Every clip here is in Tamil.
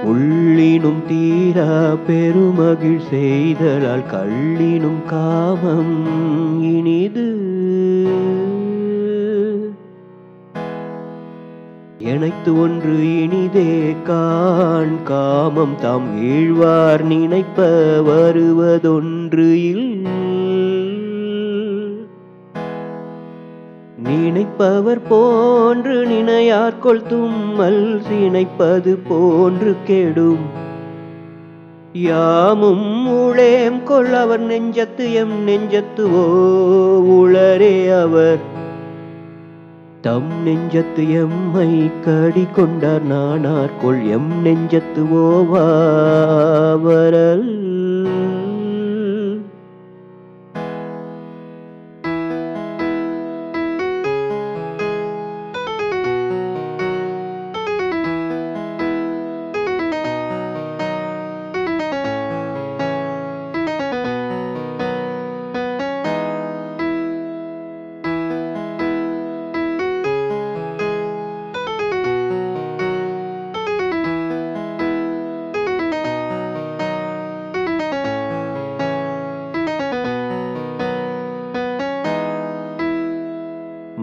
உள்ளினும் தீரா பெருமகிழ் செய்தலால் கள்ளினும் காமம் இனிது. எனைத்து ஒன்று இனிதே காண் காமம் தாம் வீழ்வார் நினைப்ப வருவதொன்று இல். நினைப்பவர் போன்று நினையார்கொள் தும்மல் சினைப்பது போன்று கெடும். யாமும் உளேம் கொள் அவர் நெஞ்சத்து எம் நெஞ்சத்துவோ உளரே அவர். தம் நெஞ்சத்து எம்மை கடி கொண்டார் நானார்கொள் எம் நெஞ்சத்துவோ வாவரல்.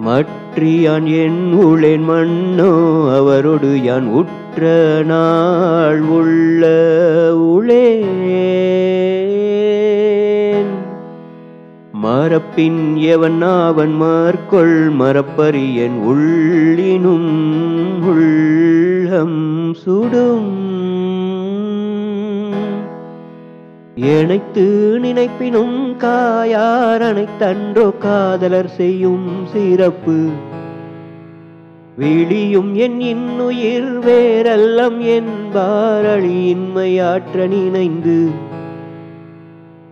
மற்றி யான் என் உளேன் மன்னோ அவரோடு யான் உற்ற நாள் உள்ள உளேன். மரப்பின் எவன் அவன் மார்கொள் மரப்பரியன் உள்ளினும் உள்ளம் சுடும். எனைத்து நினைப்பினும் காயார் அனைத்தன்றோ காதலர் செய்யும் சிறப்பு. விழியும் என் இன்னுயிர் வேறல்லம் என்பார் அழியின்மையாற்ற நினைந்து.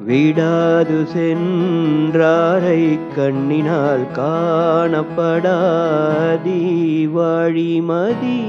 விடாது சென்றாரை கண்ணினால் காணப்படாதி வாழிமதி.